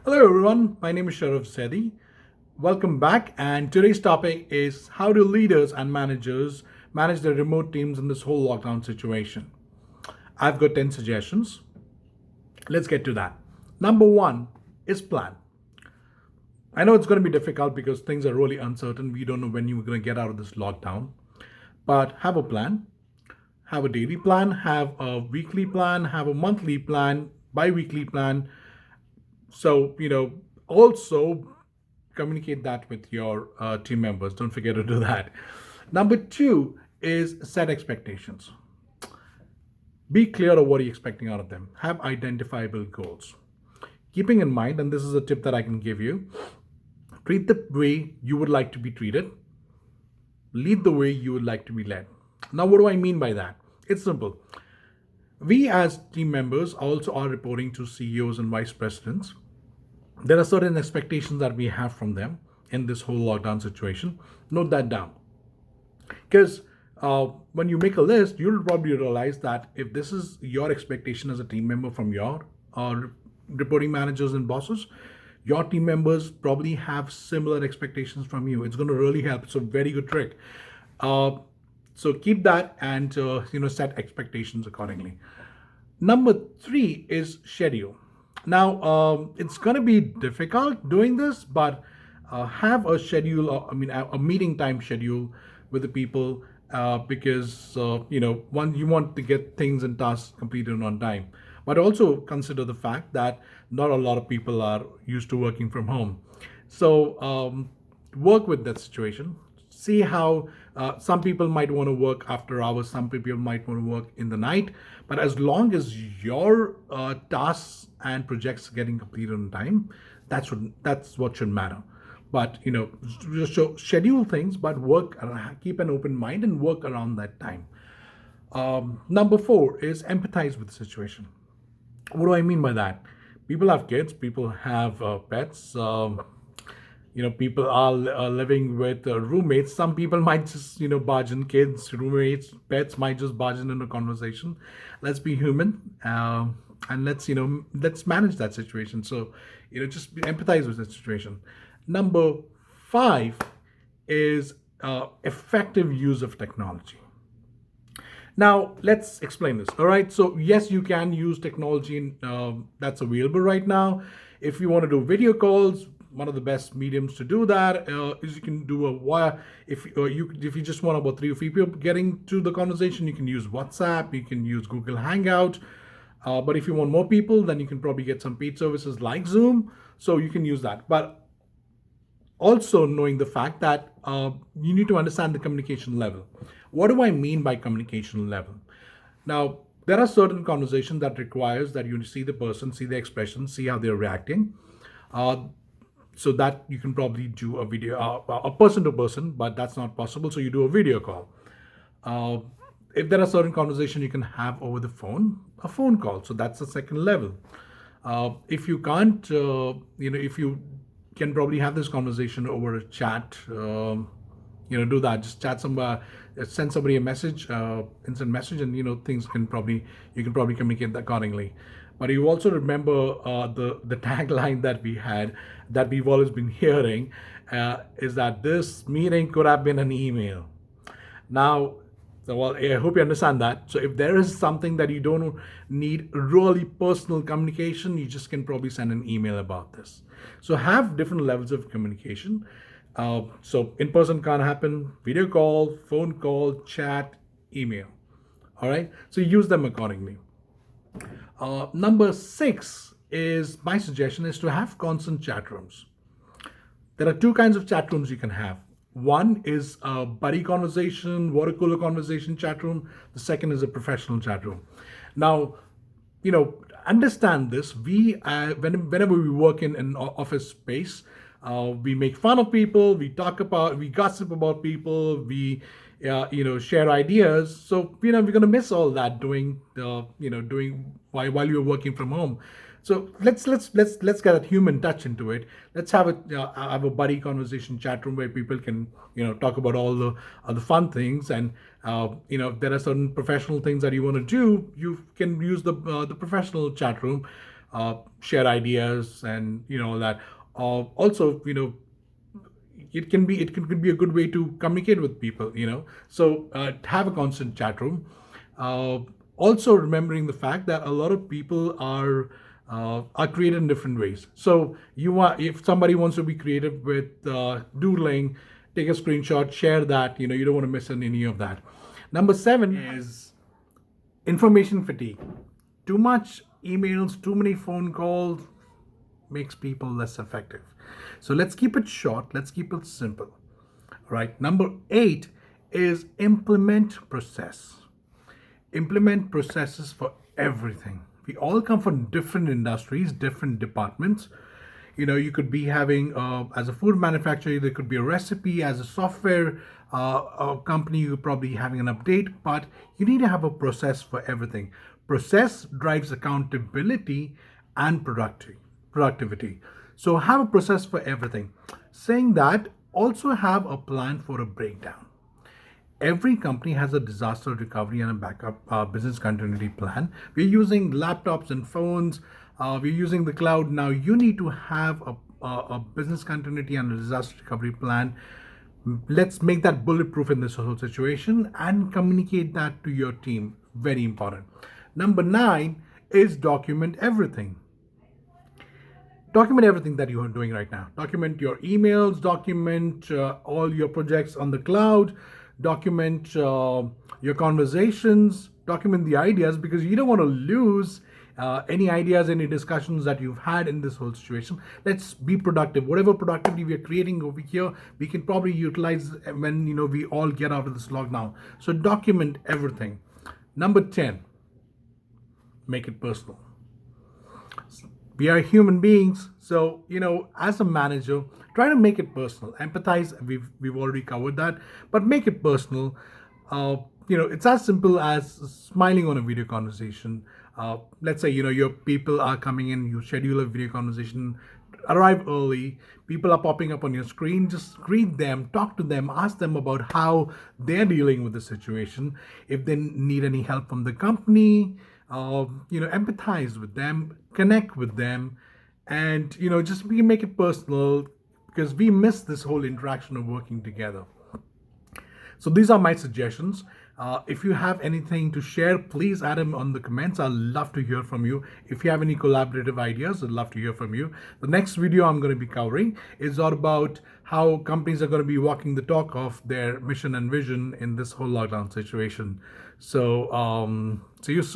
Hello everyone, my name is Sharaf Zedi. Welcome back, and today's topic is how do leaders and managers manage their remote teams in this whole lockdown situation. I've got 10 suggestions. Let's get to that. Number one is plan. I know it's going to be difficult because things are really uncertain. We don't know when you're going to get out of this lockdown, but have a plan. Have a daily plan, have a weekly plan, have a monthly plan, bi weekly plan. Also communicate that with your team members. Don't forget to do that. Number two is set expectations. Be clear of what you're expecting out of them. Have identifiable goals. Keeping in mind, and this is a tip that I can give you, treat the way you would like to be treated, lead the way you would like to be led. Now, what do I mean by that? It's simple. We as team members also are reporting to CEOs and vice presidents. There are certain expectations that we have from them in this whole lockdown situation. Note that down. Because when you make a list, you'll probably realize that if this is your expectation as a team member from your reporting managers and bosses, your team members probably have similar expectations from you. It's going to really help. It's a very good trick. Uh, so keep that and set expectations accordingly. Number three is schedule. Now, it's going to be difficult doing this, but have a schedule, a meeting time schedule with the people because, one, you want to get things and tasks completed on time. But also consider the fact that not a lot of people are used to working from home. So, work with that situation. See how some people might want to work after hours, some people might want to work in the night. But as long as your tasks and projects are getting completed on time, that's what should matter. But just schedule things, but work, keep an open mind and work around that time. Number four is empathize with the situation. What do I mean by that? People have kids, people have pets. People are living with roommates. Some people might just barge in. Kids, roommates, pets might just barge in a conversation. Let's be human, and let's manage that situation. So just empathize with the situation. Number five is effective use of technology. Now, let's explain this. All right. So, yes, you can use technology that's available right now. If you want to do video calls, one of the best mediums to do that is you can do a wire. If you just want about three or four people getting to the conversation, you can use WhatsApp. You can use Google Hangout. But if you want more people, then you can probably get some paid services like Zoom. So you can use that. But also knowing the fact that you need to understand the communication level. What do I mean by communication level? Now, there are certain conversations that requires that you see the person, see the expression, see how they're reacting. Uh, so that you can probably do a video, a person to person, but that's not possible. So you do a video call. Uh, if there are certain conversations you can have over the phone, a phone call. So that's the second level. If you can't, if you can probably have this conversation over a chat. Do that. Just chat somebody, send somebody a message, instant message, and things you can probably communicate that accordingly. But you also remember the tagline that we had, that we've always been hearing, is that this meeting could have been an email. Now, so, well, I hope you understand that. So if there is something that you don't need really personal communication, you just can probably send an email about this. So have different levels of communication. So in person can't happen, video call, phone call, chat, email. All right. So use them accordingly. Number six is my suggestion is to have constant chat rooms. There are two kinds of chat rooms you can have. One is a buddy conversation, water cooler conversation chat room. The second is a professional chat room. Now, understand this. Whenever we work in an office space, we make fun of people. We gossip about people. We, share ideas. So we're gonna miss all that doing while you're working from home. So let's get a human touch into it. Let's have a buddy conversation chat room where people can talk about all the fun things, and if there are certain professional things that you want to do, you can use the professional chat room. share ideas and all that. Also, it could be a good way to communicate with people. So have a constant chat room. uh, Also remembering the fact that a lot of people are creative in different ways. So if somebody wants to be creative with doodling, take a screenshot, share that. You don't want to miss on any of that. Number 7 is information fatigue. Too much emails, too many phone calls makes people less effective. So let's keep it short, let's keep it simple. Right. Number 8 is implement processes for everything. We all come from different industries, different departments. You could be having, as a food manufacturer, there could be a recipe. As a software a company, you're probably having an update, but you need to have a process for everything. Process drives accountability and productivity. So have a process for everything. Saying that, also have a plan for a breakdown. Every company has a disaster recovery and a backup business continuity plan. We're using laptops and phones. We're using the cloud. Now you need to have a business continuity and a disaster recovery plan. Let's make that bulletproof in this whole situation and communicate that to your team. Very important. Number 9 is document everything that you are doing right now. Document your emails, document all your projects on the cloud, document your conversations, document the ideas, because you don't want to lose any ideas, any discussions that you've had in this whole situation. Let's be productive. Whatever productivity we are creating over here, we can probably utilize when we all get out of this lockdown. So document everything. Number 10, make it personal. We are human beings, so as a manager, try to make it personal. Empathize, we've already covered that, but make it personal. It's as simple as smiling on a video conversation. Let's say your people are coming in, you schedule a video conversation, arrive early, people are popping up on your screen, just greet them, talk to them, ask them about how they're dealing with the situation. If they need any help from the company, empathize with them, connect with them, and just we make it personal, because we miss this whole interaction of working together. So these are my suggestions. If you have anything to share, please add them on the comments. I'd love to hear from you. If you have any collaborative ideas, I'd love to hear from you. The next video I'm going to be covering is all about how companies are going to be walking the talk of their mission and vision in this whole lockdown situation. So see you soon.